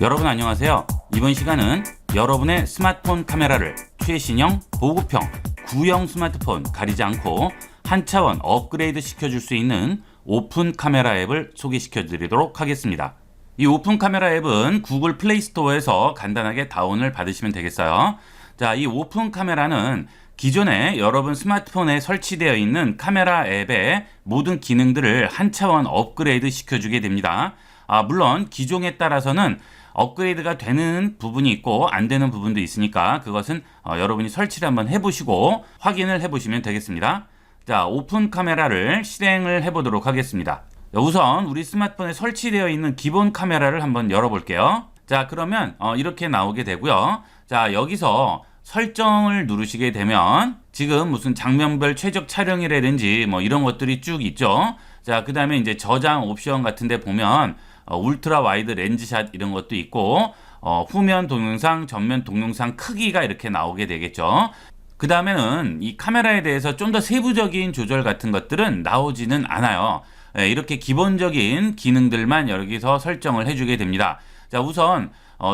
여러분 안녕하세요. 이번 시간은 여러분의 스마트폰 카메라를 최신형, 보급형, 구형 스마트폰 가리지 않고 한 차원 업그레이드 시켜줄 수 있는 오픈 카메라 앱을 소개시켜 드리도록 하겠습니다. 이 오픈 카메라 앱은 구글 플레이 스토어에서 간단하게 다운을 받으시면 되겠어요. 자, 이 오픈 카메라는 기존에 여러분 스마트폰에 설치되어 있는 카메라 앱의 모든 기능들을 한 차원 업그레이드 시켜주게 됩니다. 물론 기종에 따라서는 업그레이드가 되는 부분이 있고 안 되는 부분도 있으니까 그것은 여러분이 설치를 한번 해보시고 확인을 해보시면 되겠습니다. 자, 오픈 카메라를 실행을 해보도록 하겠습니다. 우선 우리 스마트폰에 설치되어 있는 기본 카메라를 한번 열어볼게요. 자, 그러면 이렇게 나오게 되고요. 자, 여기서 설정을 누르시게 되면 지금 무슨 장면별 최적 촬영이라든지 뭐 이런 것들이 쭉 있죠. 자, 그 다음에 이제 저장 옵션 같은 데 보면 울트라 와이드 렌즈샷 이런 것도 있고 후면 동영상, 전면 동영상 크기가 이렇게 나오게 되겠죠. 그 다음에는 이 카메라에 대해서 좀 더 세부적인 조절 같은 것들은 나오지는 않아요. 이렇게 기본적인 기능들만 여기서 설정을 해주게 됩니다. 자, 우선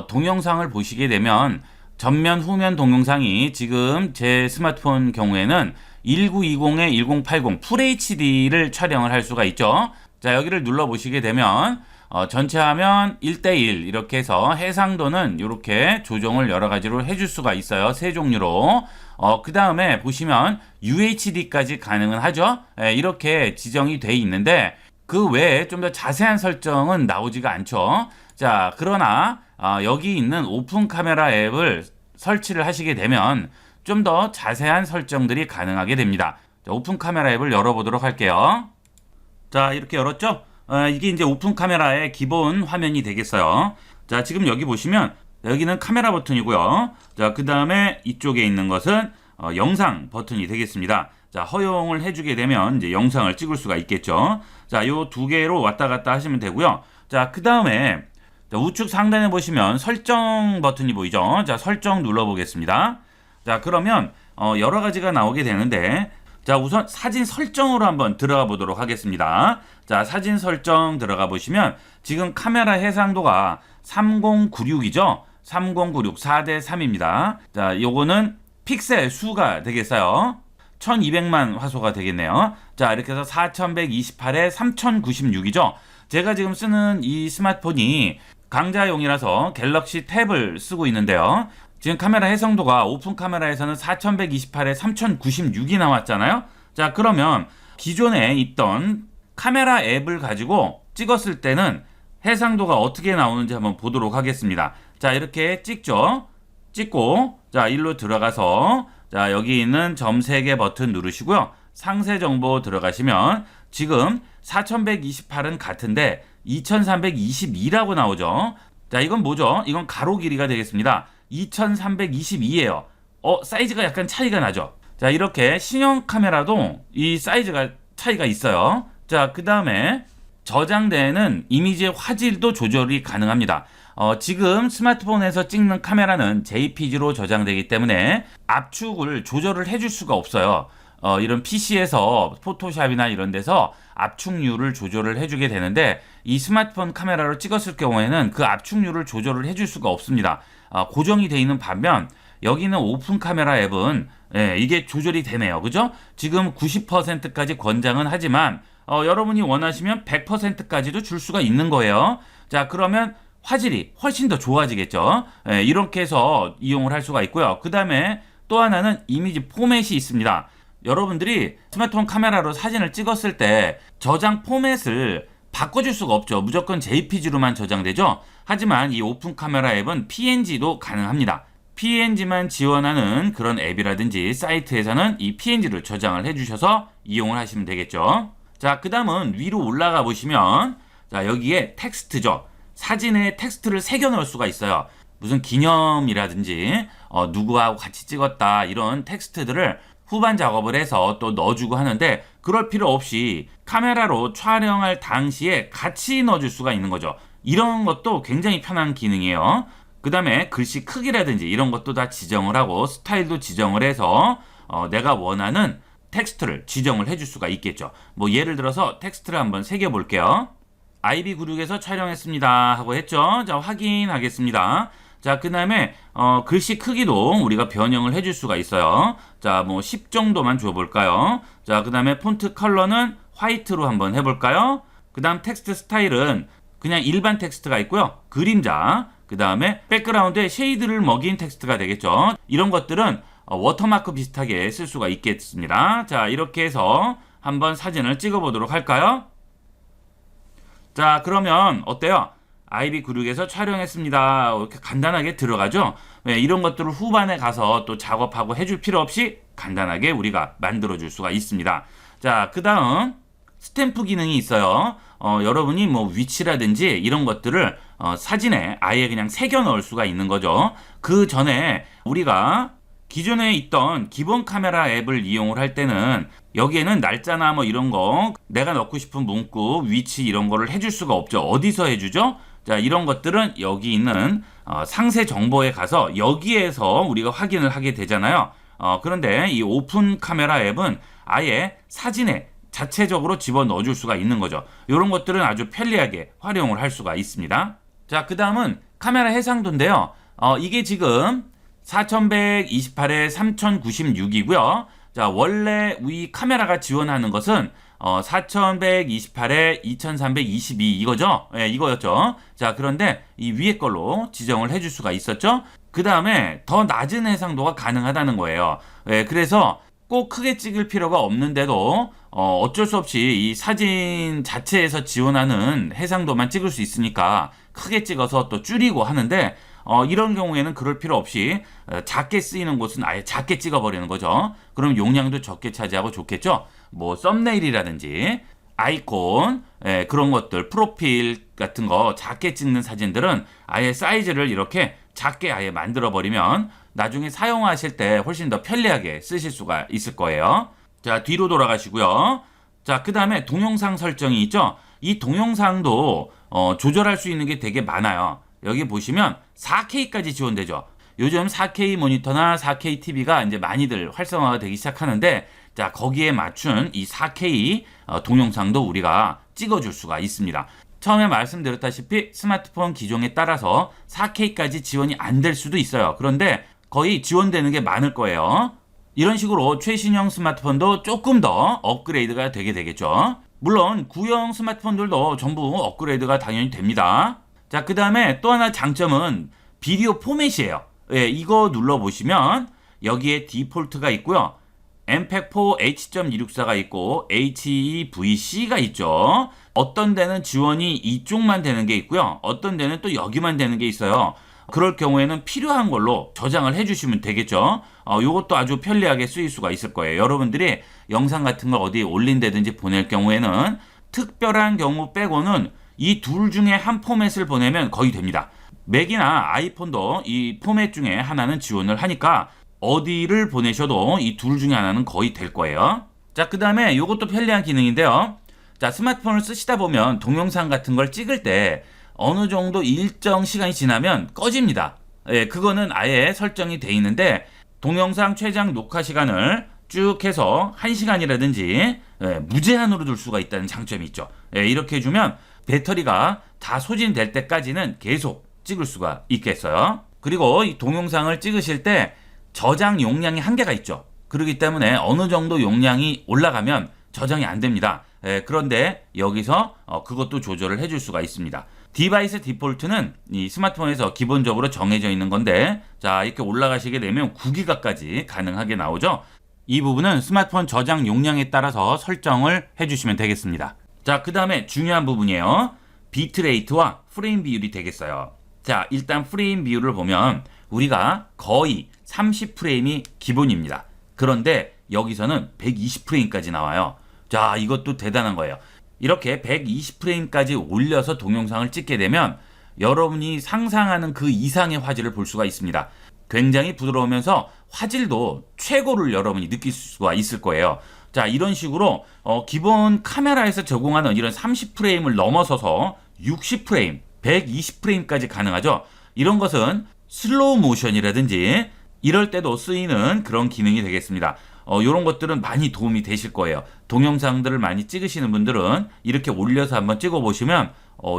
동영상을 보시게 되면 전면, 후면 동영상이 지금 제 스마트폰 경우에는 1920에 1080 FHD를 촬영을 할 수가 있죠. 자, 여기를 눌러 보시게 되면 전체 화면 1:1 이렇게 해서 해상도는 이렇게 조정을 여러 가지로 해줄 수가 있어요. 세 종류로. 그 다음에 보시면 UHD까지 가능은 하죠. 이렇게 지정이 돼 있는데 그 외에 좀 더 자세한 설정은 나오지가 않죠. 자, 그러나 여기 있는 오픈 카메라 앱을 설치를 하시게 되면 좀 더 자세한 설정들이 가능하게 됩니다. 자, 오픈 카메라 앱을 열어보도록 할게요. 자, 이렇게 열었죠? 이게 이제 오픈 카메라의 기본 화면이 되겠어요. 자, 지금 여기 보시면 여기는 카메라 버튼이고요. 자, 그 다음에 이쪽에 있는 것은 영상 버튼이 되겠습니다. 자, 허용을 해주게 되면 이제 영상을 찍을 수가 있겠죠. 자, 요 두 개로 왔다 갔다 하시면 되고요. 자, 그 다음에 우측 상단에 보시면 설정 버튼이 보이죠. 자, 설정 눌러보겠습니다. 자, 그러면 여러 가지가 나오게 되는데 자, 우선 사진 설정으로 한번 들어가 보도록 하겠습니다. 자, 사진 설정 들어가 보시면 지금 카메라 해상도가 3096이죠. 3096 4:3입니다. 자, 요거는 픽셀 수가 되겠어요. 1200만 화소가 되겠네요. 자, 이렇게 해서 4128에 3096이죠. 제가 지금 쓰는 이 스마트폰이 강자용이라서 갤럭시 탭을 쓰고 있는데요. 지금 카메라 해상도가 오픈 카메라에서는 4128에 3096이 나왔잖아요. 자, 그러면 기존에 있던 카메라 앱을 가지고 찍었을 때는 해상도가 어떻게 나오는지 한번 보도록 하겠습니다. 자, 이렇게 찍죠. 찍고 자, 일로 들어가서 자, 여기 있는 점 3개 버튼 누르시고요. 상세 정보 들어가시면 지금 4128은 같은데 2322라고 나오죠. 자, 이건 뭐죠? 이건 가로 길이가 되겠습니다. 2322예요. 사이즈가 약간 차이가 나죠. 자, 이렇게 신형 카메라도 이 사이즈가 차이가 있어요. 자, 그 다음에 저장되는 이미지의 화질도 조절이 가능합니다. 지금 스마트폰에서 찍는 카메라는 JPG로 저장되기 때문에 압축을 조절을 해줄 수가 없어요. 이런 PC에서 포토샵이나 이런 데서 압축률을 조절을 해주게 되는데 이 스마트폰 카메라로 찍었을 경우에는 그 압축률을 조절을 해줄 수가 없습니다. 고정이 되어 있는 반면 여기는 오픈 카메라 앱은 이게 조절이 되네요. 그죠? 지금 90%까지 권장은 하지만 여러분이 원하시면 100%까지도 줄 수가 있는 거예요. 자, 그러면 화질이 훨씬 더 좋아지겠죠. 이렇게 해서 이용을 할 수가 있고요. 그 다음에 또 하나는 이미지 포맷이 있습니다. 여러분들이 스마트폰 카메라로 사진을 찍었을 때 저장 포맷을 바꿔줄 수가 없죠. 무조건 JPG로만 저장되죠. 하지만 이 오픈 카메라 앱은 PNG도 가능합니다. PNG만 지원하는 그런 앱이라든지 사이트에서는 이 PNG를 저장을 해주셔서 이용을 하시면 되겠죠. 자, 그 다음은 위로 올라가 보시면 자, 여기에 텍스트죠. 사진에 텍스트를 새겨 넣을 수가 있어요. 무슨 기념이라든지 누구하고 같이 찍었다 이런 텍스트들을 후반 작업을 해서 또 넣어주고 하는데 그럴 필요 없이 카메라로 촬영할 당시에 같이 넣어줄 수가 있는 거죠. 이런 것도 굉장히 편한 기능이에요. 그 다음에 글씨 크기라든지 이런 것도 다 지정을 하고 스타일도 지정을 해서 내가 원하는 텍스트를 지정을 해줄 수가 있겠죠. 뭐 예를 들어서 텍스트를 한번 새겨 볼게요. 아이비96에서 촬영했습니다 하고 했죠. 자, 확인하겠습니다. 자, 그 다음에 글씨 크기도 우리가 변형을 해줄 수가 있어요. 자, 뭐 10 정도만 줘볼까요? 자, 그 다음에 폰트 컬러는 화이트로 한번 해볼까요? 그 다음 텍스트 스타일은 그냥 일반 텍스트가 있고요. 그림자, 그 다음에 백그라운드에 쉐이드를 먹인 텍스트가 되겠죠. 이런 것들은 워터마크 비슷하게 쓸 수가 있겠습니다. 자, 이렇게 해서 한번 사진을 찍어보도록 할까요? 자, 그러면 어때요? 아이비96에서 촬영했습니다. 이렇게 간단하게 들어가죠? 네, 이런 것들을 후반에 가서 또 작업하고 해줄 필요 없이 간단하게 우리가 만들어줄 수가 있습니다. 자, 그 다음 스탬프 기능이 있어요. 여러분이 뭐 위치라든지 이런 것들을 사진에 아예 그냥 새겨 넣을 수가 있는 거죠. 그 전에 우리가 기존에 있던 기본 카메라 앱을 이용을 할 때는 여기에는 날짜나 뭐 이런 거 내가 넣고 싶은 문구, 위치 이런 거를 해줄 수가 없죠. 어디서 해주죠? 자, 이런 것들은 여기 있는 상세 정보에 가서 여기에서 우리가 확인을 하게 되잖아요. 그런데 이 오픈 카메라 앱은 아예 사진에 자체적으로 집어넣어 줄 수가 있는 거죠. 이런 것들은 아주 편리하게 활용을 할 수가 있습니다. 자, 그 다음은 카메라 해상도인데요. 이게 지금 4128에 3096이고요. 자, 원래 이 카메라가 지원하는 것은 4128에 2322 이거죠? 예, 이거였죠. 자, 그런데 이 위에 걸로 지정을 해줄 수가 있었죠. 그 다음에 더 낮은 해상도가 가능하다는 거예요. 예, 그래서 꼭 크게 찍을 필요가 없는데도 어쩔 수 없이 이 사진 자체에서 지원하는 해상도만 찍을 수 있으니까 크게 찍어서 또 줄이고 하는데 이런 경우에는 그럴 필요 없이 작게 쓰이는 곳은 아예 작게 찍어버리는 거죠. 그럼 용량도 적게 차지하고 좋겠죠. 뭐 썸네일이라든지 아이콘, 그런 것들, 프로필 같은 거 작게 찍는 사진들은 아예 사이즈를 이렇게 작게 아예 만들어버리면 나중에 사용하실 때 훨씬 더 편리하게 쓰실 수가 있을 거예요. 자, 뒤로 돌아가시고요. 자, 그 다음에 동영상 설정이 있죠. 이 동영상도 조절할 수 있는 게 되게 많아요. 여기 보시면 4K까지 지원되죠. 요즘 4K 모니터나 4K TV가 이제 많이들 활성화가 되기 시작하는데, 자, 거기에 맞춘 이 4K 동영상도 우리가 찍어줄 수가 있습니다. 처음에 말씀드렸다시피 스마트폰 기종에 따라서 4K까지 지원이 안 될 수도 있어요. 그런데 거의 지원되는 게 많을 거예요. 이런 식으로 최신형 스마트폰도 조금 더 업그레이드가 되게 되겠죠. 물론 구형 스마트폰들도 전부 업그레이드가 당연히 됩니다. 자, 그 다음에 또 하나 장점은 비디오 포맷이에요. 예, 이거 눌러보시면 여기에 디폴트가 있고요. MPEG-4 H.264가 있고 HEVC가 있죠. 어떤 데는 지원이 이쪽만 되는 게 있고요. 어떤 데는 또 여기만 되는 게 있어요. 그럴 경우에는 필요한 걸로 저장을 해주시면 되겠죠. 이것도 아주 편리하게 쓰일 수가 있을 거예요. 여러분들이 영상 같은 걸 어디에 올린다든지 보낼 경우에는 특별한 경우 빼고는 이 둘 중에 한 포맷을 보내면 거의 됩니다. 맥이나 아이폰도 이 포맷 중에 하나는 지원을 하니까 어디를 보내셔도 이 둘 중에 하나는 거의 될 거예요. 자, 그 다음에 이것도 편리한 기능인데요. 자, 스마트폰을 쓰시다 보면 동영상 같은 걸 찍을 때 어느 정도 일정 시간이 지나면 꺼집니다. 예, 그거는 아예 설정이 돼 있는데 동영상 최장 녹화 시간을 쭉 해서 1시간이라든지 무제한으로 둘 수가 있다는 장점이 있죠. 예, 이렇게 해주면 배터리가 다 소진될 때까지는 계속 찍을 수가 있겠어요. 그리고 이 동영상을 찍으실 때 저장 용량이 한계가 있죠. 그렇기 때문에 어느 정도 용량이 올라가면 저장이 안 됩니다. 그런데 여기서 그것도 조절을 해줄 수가 있습니다. 디바이스 디폴트는 이 스마트폰에서 기본적으로 정해져 있는 건데, 자, 이렇게 올라가시게 되면 9기가까지 가능하게 나오죠. 이 부분은 스마트폰 저장 용량에 따라서 설정을 해주시면 되겠습니다. 자, 그 다음에 중요한 부분이에요. 비트레이트와 프레임 비율이 되겠어요. 자, 일단 프레임 비율을 보면 우리가 거의 30프레임이 기본입니다. 그런데 여기서는 120프레임까지 나와요. 자, 이것도 대단한 거예요. 이렇게 120프레임까지 올려서 동영상을 찍게 되면 여러분이 상상하는 그 이상의 화질을 볼 수가 있습니다. 굉장히 부드러우면서 화질도 최고를 여러분이 느낄 수가 있을 거예요. 자, 이런 식으로 기본 카메라에서 제공하는 이런 30프레임을 넘어서서 60프레임, 120프레임까지 가능하죠. 이런 것은 슬로우 모션이라든지 이럴 때도 쓰이는 그런 기능이 되겠습니다. 이런 것들은 많이 도움이 되실 거예요. 동영상들을 많이 찍으시는 분들은 이렇게 올려서 한번 찍어보시면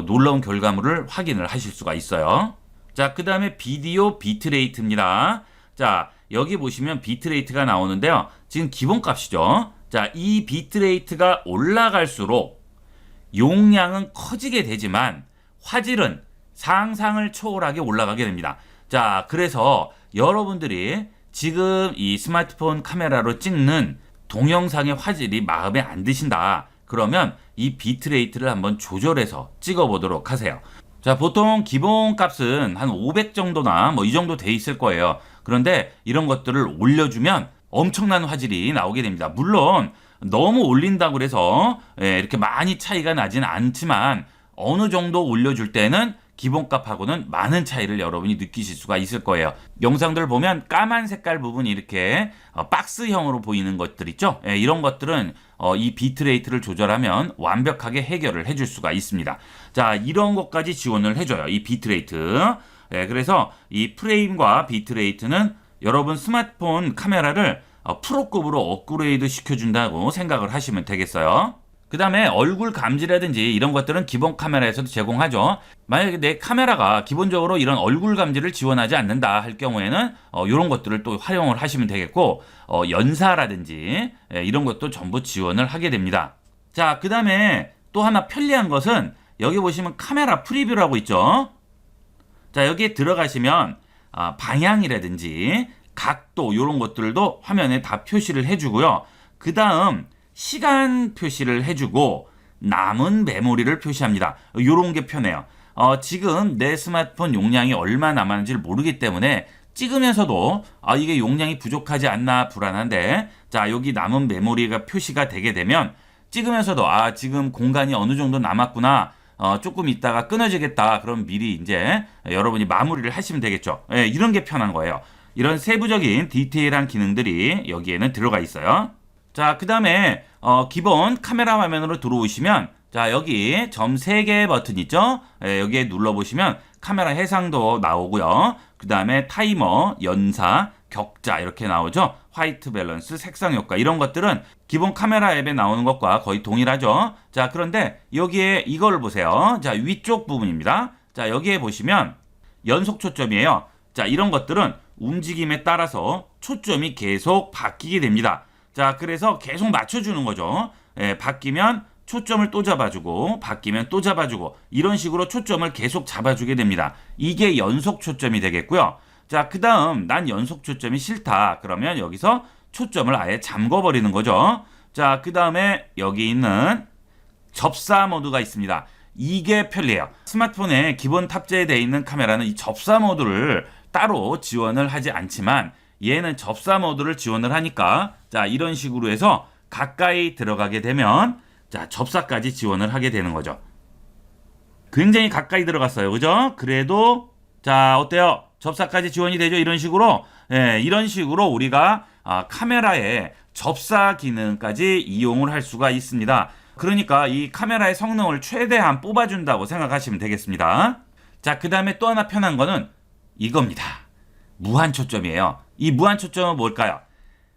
놀라운 결과물을 확인을 하실 수가 있어요. 자, 그 다음에 비디오 비트레이트입니다. 자, 여기 보시면 비트레이트가 나오는데요. 지금 기본값이죠. 자, 이 비트레이트가 올라갈수록 용량은 커지게 되지만 화질은 상상을 초월하게 올라가게 됩니다. 자, 그래서 여러분들이 지금 이 스마트폰 카메라로 찍는 동영상의 화질이 마음에 안 드신다. 그러면 이 비트레이트를 한번 조절해서 찍어보도록 하세요. 자, 보통 기본값은 한 500 정도나 뭐 이 정도 돼 있을 거예요. 그런데 이런 것들을 올려주면 엄청난 화질이 나오게 됩니다. 물론 너무 올린다고 해서 이렇게 많이 차이가 나진 않지만 어느 정도 올려줄 때는 기본값하고는 많은 차이를 여러분이 느끼실 수가 있을 거예요. 영상들 보면 까만 색깔 부분이 이렇게 박스형으로 보이는 것들 있죠? 이런 것들은 이 비트레이트를 조절하면 완벽하게 해결을 해줄 수가 있습니다. 자, 이런 것까지 지원을 해줘요. 이 비트레이트. 그래서 이 프레임과 비트레이트는 여러분 스마트폰 카메라를 프로급으로 업그레이드 시켜준다고 생각을 하시면 되겠어요. 그 다음에 얼굴 감지라든지 이런 것들은 기본 카메라에서도 제공하죠. 만약에 내 카메라가 기본적으로 이런 얼굴 감지를 지원하지 않는다 할 경우에는 이런 것들을 또 활용을 하시면 되겠고 연사라든지 이런 것도 전부 지원을 하게 됩니다. 자, 그 다음에 또 하나 편리한 것은 여기 보시면 카메라 프리뷰라고 있죠. 자, 여기에 들어가시면 방향이라든지 각도 이런 것들도 화면에 다 표시를 해주고요. 그 다음 시간 표시를 해주고 남은 메모리를 표시합니다. 이런 게 편해요. 지금 내 스마트폰 용량이 얼마 남았는지를 모르기 때문에 찍으면서도 이게 용량이 부족하지 않나 불안한데, 자, 여기 남은 메모리가 표시가 되게 되면 찍으면서도 지금 공간이 어느 정도 남았구나, 조금 있다가 끊어지겠다, 그럼 미리 이제 여러분이 마무리를 하시면 되겠죠. 이런 게 편한 거예요. 이런 세부적인 디테일한 기능들이 여기에는 들어가 있어요. 자, 그 다음에 기본 카메라 화면으로 들어오시면, 자, 여기 점 3개 버튼 있죠? 여기에 눌러보시면 카메라 해상도 나오고요. 그 다음에 타이머, 연사, 격자 이렇게 나오죠. 화이트 밸런스, 색상 효과 이런 것들은 기본 카메라 앱에 나오는 것과 거의 동일하죠. 자, 그런데 여기에 이걸 보세요. 자, 위쪽 부분입니다. 자, 여기에 보시면 연속 초점이에요. 자, 이런 것들은 움직임에 따라서 초점이 계속 바뀌게 됩니다. 자, 그래서 계속 맞춰주는 거죠. 바뀌면 초점을 또 잡아주고, 바뀌면 또 잡아주고, 이런 식으로 초점을 계속 잡아주게 됩니다. 이게 연속 초점이 되겠고요. 자, 그 다음 난 연속 초점이 싫다. 그러면 여기서 초점을 아예 잠궈버리는 거죠. 자, 그 다음에 여기 있는 접사 모드가 있습니다. 이게 편리해요. 스마트폰에 기본 탑재되어 있는 카메라는 이 접사 모드를 따로 지원을 하지 않지만 얘는 접사 모드를 지원을 하니까, 자, 이런 식으로 해서 가까이 들어가게 되면, 자, 접사까지 지원을 하게 되는 거죠. 굉장히 가까이 들어갔어요. 그죠? 그래도, 자, 어때요? 접사까지 지원이 되죠? 이런 식으로, 이런 식으로 우리가 카메라의 접사 기능까지 이용을 할 수가 있습니다. 그러니까 이 카메라의 성능을 최대한 뽑아준다고 생각하시면 되겠습니다. 자, 그 다음에 또 하나 편한 거는 이겁니다. 무한 초점이에요. 이 무한 초점은 뭘까요?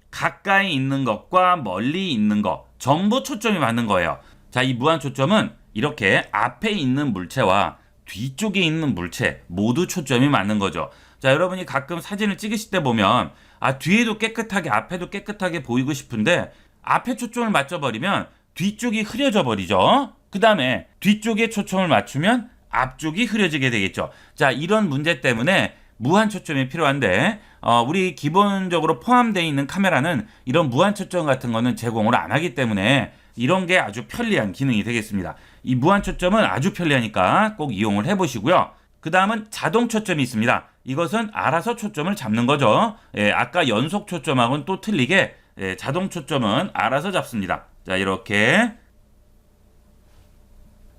가까이 있는 것과 멀리 있는 것 전부 초점이 맞는 거예요. 자, 이 무한 초점은 이렇게 앞에 있는 물체와 뒤쪽에 있는 물체 모두 초점이 맞는 거죠. 자, 여러분이 가끔 사진을 찍으실 때 보면 뒤에도 깨끗하게 앞에도 깨끗하게 보이고 싶은데 앞에 초점을 맞춰버리면 뒤쪽이 흐려져 버리죠. 그 다음에 뒤쪽에 초점을 맞추면 앞쪽이 흐려지게 되겠죠. 자, 이런 문제 때문에 무한 초점이 필요한데 우리 기본적으로 포함되어 있는 카메라는 이런 무한 초점 같은 거는 제공을 안 하기 때문에 이런 게 아주 편리한 기능이 되겠습니다. 이 무한 초점은 아주 편리하니까 꼭 이용을 해보시고요. 그 다음은 자동 초점이 있습니다. 이것은 알아서 초점을 잡는 거죠. 아까 연속 초점하고는 또 틀리게 자동 초점은 알아서 잡습니다. 자, 이렇게,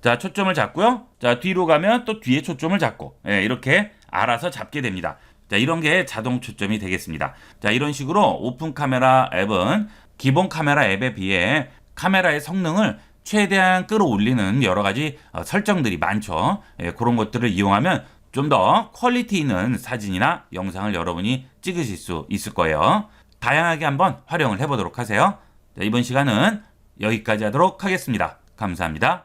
자, 초점을 잡고요. 자, 뒤로 가면 또 뒤에 초점을 잡고, 이렇게 알아서 잡게 됩니다. 자, 이런 게 자동 초점이 되겠습니다. 자, 이런 식으로 오픈 카메라 앱은 기본 카메라 앱에 비해 카메라의 성능을 최대한 끌어올리는 여러 가지 설정들이 많죠. 그런 것들을 이용하면 좀 더 퀄리티 있는 사진이나 영상을 여러분이 찍으실 수 있을 거예요. 다양하게 한번 활용을 해보도록 하세요. 자, 이번 시간은 여기까지 하도록 하겠습니다. 감사합니다.